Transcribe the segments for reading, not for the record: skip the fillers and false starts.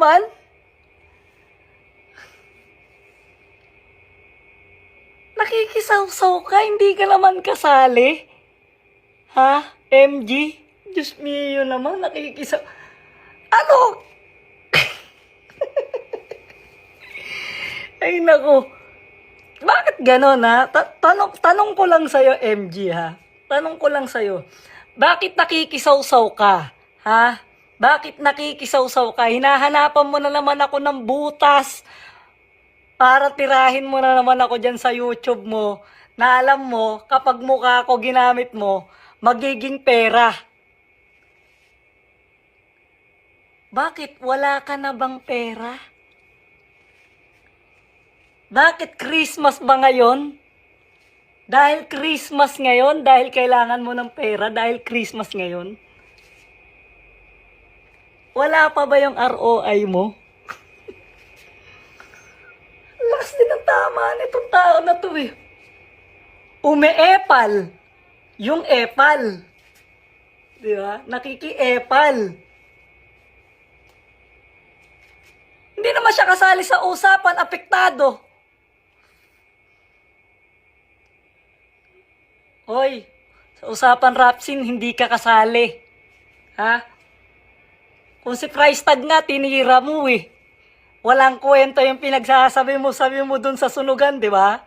naman? Nakikisawsaw ka, hindi ka naman kasali? Ha? MG? Diyos mio naman, nakikisaw... Ano? Ay, naku. Bakit ganon, ha? Tanong ko lang sa'yo, MG, ha? Tanong ko lang sa'yo. Bakit nakikisawsaw ka? Ha? Bakit nakikisawsaw ka? Hinahanapan mo na naman ako ng butas para tirahin mo na naman ako dyan sa YouTube mo na alam mo, kapag mukha ko ginamit mo, magiging pera. Bakit? Wala ka na bang pera? Bakit Christmas ba ngayon? Dahil Christmas ngayon? Dahil kailangan mo ng pera? Dahil Christmas ngayon? Wala pa ba yung ROI mo? Lakas din ang tama nitong tao na to eh. Umeepal. Yung epal. Di ba? Nakikiepal. Hindi naman siya kasali sa usapan, apektado. Hoy, sa usapan Rapsin, hindi ka kasali. Ha? Kung si price tag nga, tinira mo eh. Walang kwenta yung pinagsasabi mo, sabi mo dun sa sunugan, di ba?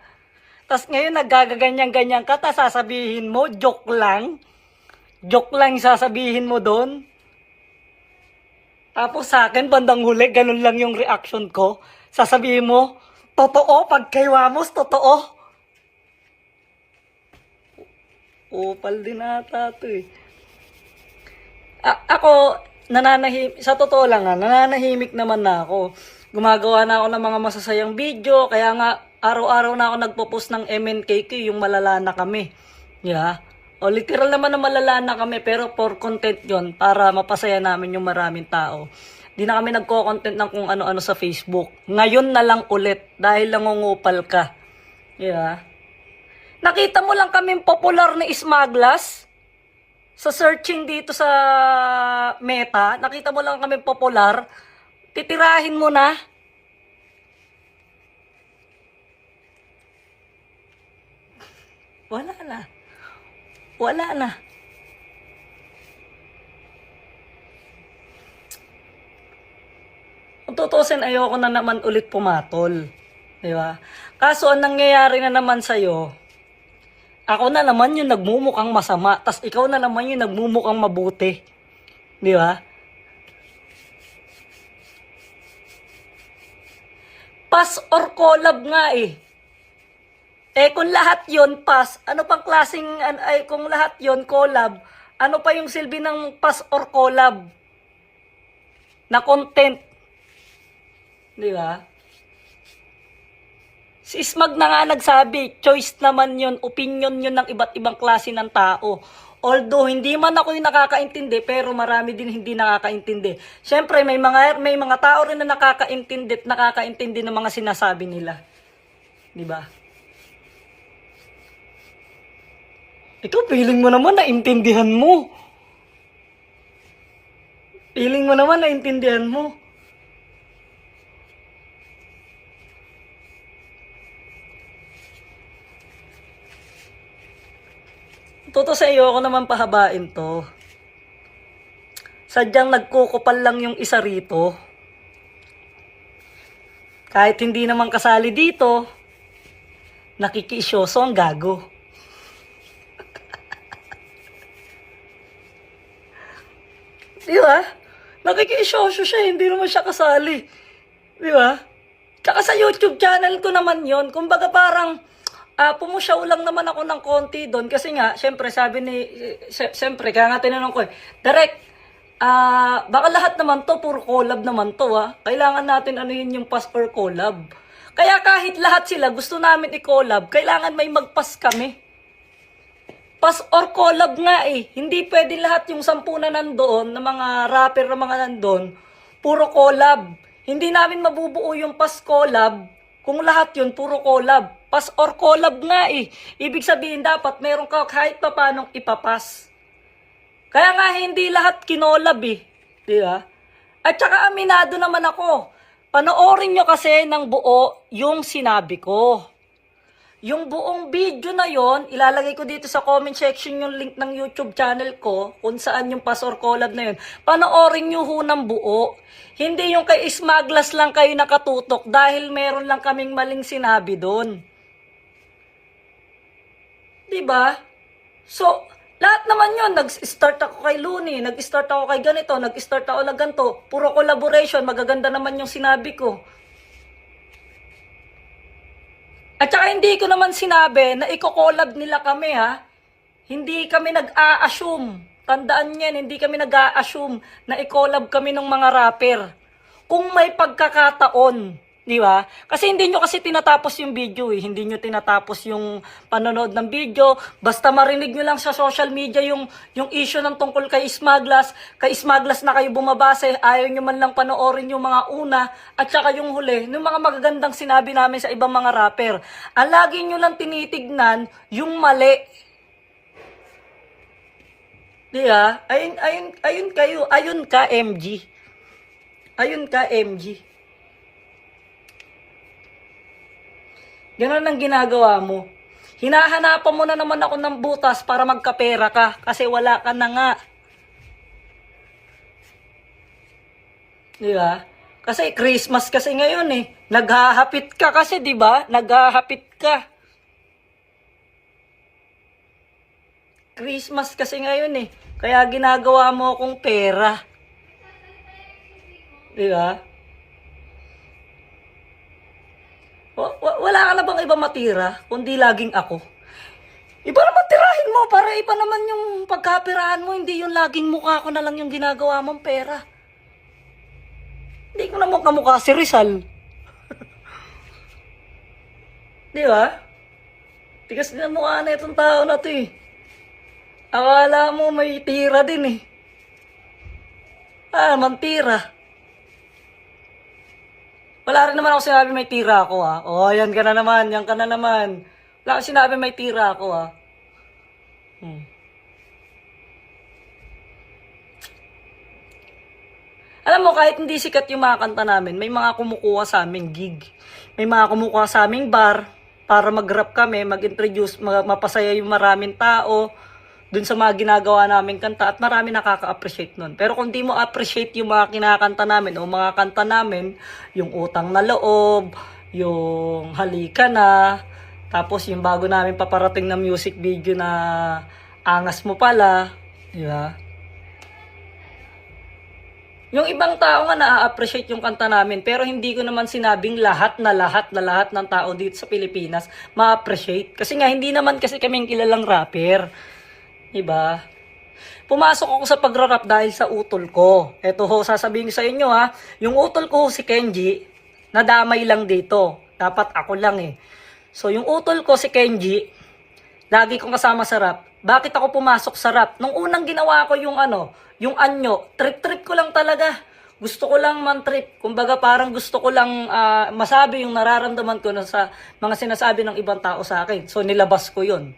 Tapos ngayon naggagaganyan-ganyan ka, tas sasabihin mo, joke lang. Joke lang yung sasabihin mo dun. Tapos sa akin, bandang huli, ganun lang yung reaction ko. Sasabihin mo, totoo, pag kay Wamos, totoo. Upal din ata ito eh. Ako, sa totoo lang nananahimik naman na ako. Gumagawa na ako ng mga masasayang video, kaya nga araw-araw na ako nagpo-post ng MNKQ, yung malala na kami. Yeah. O literal naman na malala na kami, pero for content yon para mapasaya namin yung maraming tao. Di na kami nagko-content ng kung ano-ano sa Facebook. Ngayon na lang ulit, dahil nangungupal ka. Yeah. Nakita mo lang kaming popular na Smaglas? Sa searching dito sa Meta, nakita mo lang kami popular, titirahin mo na. Wala na. Wala na. Kung tutusin, ayoko na naman ulit pumatol. Di ba? Kaso ang nangyayari na naman sa'yo, ako na naman yung nagmumukhang masama, tas ikaw na naman yung nagmumukhang mabuti. Di ba? Pass or collab nga eh. Kung lahat yon pass, ano pang klaseng, kung lahat yon collab, ano pa yung silbi ng pass or collab? Na content. Di ba? Si Smag na nga nagsabi, choice naman yun, opinion yun ng iba't ibang klase ng tao. Although hindi man ako yung nakakaintindi, pero marami din hindi nakakaintindi. Siyempre may mga tao rin na nakakaintindi at nakakaintindi ng mga sinasabi nila. 'Di ba? Ikaw feeling mo naman naintindihan mo. Feeling mo naman naintindihan mo. Totoo sa iyo, ako naman pahabain to. Sadyang nagkukupal lang yung isa rito. Kahit hindi naman kasali dito, nakikisyoso ang gago. Di ba? Nakikisyoso siya, hindi naman siya kasali. Di ba? Tsaka sa YouTube channel ko naman yon. Kumbaga parang, pumusyaw lang naman ako ng konti doon kasi nga, syempre kaya nga tinanong ko Direk, baka lahat naman to, puro collab naman to Kailangan natin anuhin yung pass or collab. Kaya kahit lahat sila gusto namin i-collab, kailangan may mag-pass kami. Pass or collab nga eh. Hindi pwede lahat yung 10 na nandoon, na mga rapper na mga nandoon, puro collab. Hindi namin mabubuo yung pass collab kung lahat yun puro collab. Pass or collab nga eh. Ibig sabihin dapat meron ka kahit pa paanong ipapas. Kaya nga hindi lahat kinolab eh. Di ba? At saka aminado naman ako. Panoorin nyo kasi ng buo yung sinabi ko. Yung buong video na yon, ilalagay ko dito sa comment section yung link ng YouTube channel ko kung saan yung Pastor Collab na yun. Panoorin nyo ho ng buo. Hindi yung kay Ismaglas lang kayo nakatutok dahil meron lang kaming maling sinabi doon. Diba? So, lahat naman yun. Nag-start ako kay Looney, nag-start ako kay ganito, nag-start ako na ganito. Puro collaboration, magaganda naman yung sinabi ko. At saka hindi ko naman sinabi na iko-collab nila kami ha. Hindi kami nag-a-assume. Tandaan yan, hindi kami nag-a-assume na i-collab kami ng mga rapper. Kung may pagkakataon, di ba? Kasi hindi nyo kasi tinatapos yung video eh. Hindi nyo tinatapos yung panonood ng video. Basta marinig nyo lang sa social media yung issue ng tungkol kay Ismaglas. Kay Ismaglas na kayo bumabase. Ayaw nyo man lang panoorin yung mga una. At saka yung huli, yung mga magagandang sinabi namin sa ibang mga rapper. Ang lagi nyo lang tinitignan, yung mali. Di ba? Ayun kayo. Ayun ka, MG. Ayun ka, MG. Ganun ang ginagawa mo. Hinahanapan mo na naman ako ng butas para magkapera ka kasi wala ka na nga. Di ba? Kasi Christmas kasi ngayon eh. Naghahapit ka kasi, di ba? Naghahapit ka. Christmas kasi ngayon eh. Kaya ginagawa mo akong pera. Di ba? Wala ka na bang iba matira, kundi laging ako? Iba naman tirahin mo, para iba naman yung pagkapirahan mo, hindi yung laging mukha ko na lang yung ginagawa mong pera. Hindi ko naman kamukha si Rizal. Di ba? Tigas na mukha na itong tao na to eh. Akala mo may tira din eh. Man tira. Wala rin naman ako sinabi may tira ako ha. Oh, yan ka na naman, yan ka na naman. Wala akong sinabi may tira ako ha. Alam mo, kahit hindi sikat yung mga kanta namin, may mga kumukuha sa aming gig. May mga kumukuha sa aming bar para mag-rap kami, mag-introduce, mapasaya yung maraming tao dun sa mga ginagawa naming kanta at marami nakaka-appreciate nun. Pero kung di mo appreciate yung mga kinakanta namin o mga kanta namin, yung Utang na Loob, yung Halika Na, tapos yung bago namin paparating na music video na Angas Mo Pala, di ba? Yung ibang tao nga na-appreciate yung kanta namin, pero hindi ko naman sinabing lahat ng tao dito sa Pilipinas ma-appreciate. Kasi nga, hindi naman kasi kaming kilalang rapper. Diba? Pumasok ako sa pagrarap dahil sa utol ko. Eto ho, sasabihin sa inyo ha, yung utol ko si Kenji, nadamay lang dito. Dapat ako lang eh. So yung utol ko si Kenji, lagi kong kasama sa rap. Bakit ako pumasok sa rap? Nung unang ginawa ko yung yung anyo, trip ko lang talaga. Gusto ko lang man-trip. Kumbaga parang gusto ko lang masabi yung nararamdaman ko na sa mga sinasabi ng ibang tao sa akin. So nilabas ko yun.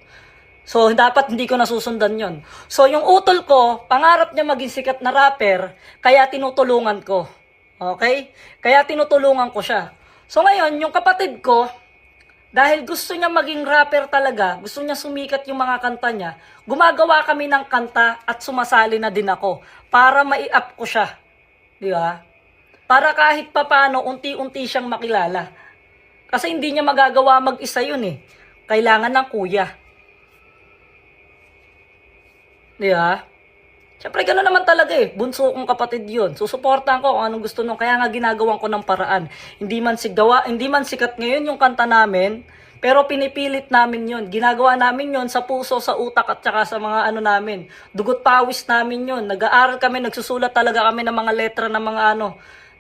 So, dapat hindi ko nasusundan yon. So, yung utol ko, pangarap niya maging sikat na rapper, kaya tinutulungan ko. Okay? Kaya tinutulungan ko siya. So, ngayon, yung kapatid ko, dahil gusto niya maging rapper talaga, gusto niya sumikat yung mga kanta niya, gumagawa kami ng kanta at sumasali na din ako para mai-up ko siya. Di ba? Para kahit papano, unti-unti siyang makilala. Kasi hindi niya magagawa mag-isa yun eh. Kailangan ng kuya. Di ba? Siyempre, gano'n naman talaga eh. Bunso kong kapatid yun. Susuportahan ko kung anong gusto nung. Kaya nga ginagawan ko ng paraan. Hindi man sikat ngayon yung kanta namin, pero pinipilit namin yun. Ginagawa namin yun sa puso, sa utak, at saka sa mga namin. Dugot pawis namin yun. Nag-aaral kami, nagsusulat talaga kami ng mga letra ng mga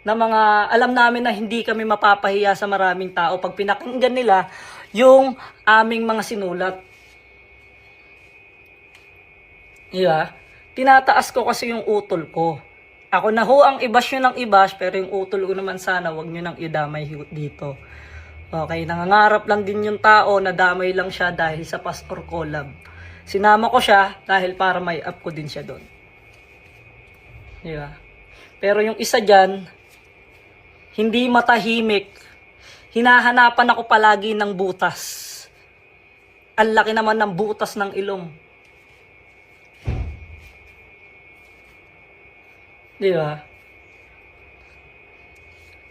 na mga alam namin na hindi kami mapapahiya sa maraming tao pag pinakinggan nila yung aming mga sinulat. Diba? Tinataas ko kasi yung utol ko. Ako na ho ang ibash nyo ng ibash, pero yung utol ko naman sana, wag nyo nang idamay dito. Okay, nangangarap lang din yung tao na damay lang siya dahil sa Pastor Collab. Sinama ko siya dahil para may up ko din siya doon. Diba? Pero yung isa dyan, hindi matahimik. Hinahanapan ako palagi ng butas. Ang laki naman ng butas ng ilong. Di ba?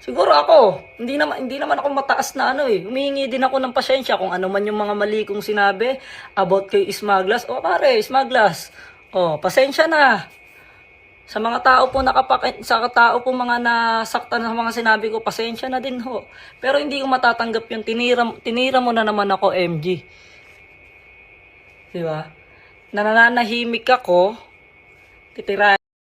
Siguro ako, hindi naman ako mataas na ano eh. Humihingi din ako ng pasensya kung ano man yung mga mali kong sinabi about kay Ismaglas. O pare, Ismaglas. O, pasensya na. Sa mga tao po sa tao po mga nasaktan sa mga sinabi ko, pasensya na din ho. Pero hindi ko matatanggap yung tinira mo na naman ako, MG. Di ba? Nananahimik ako, titira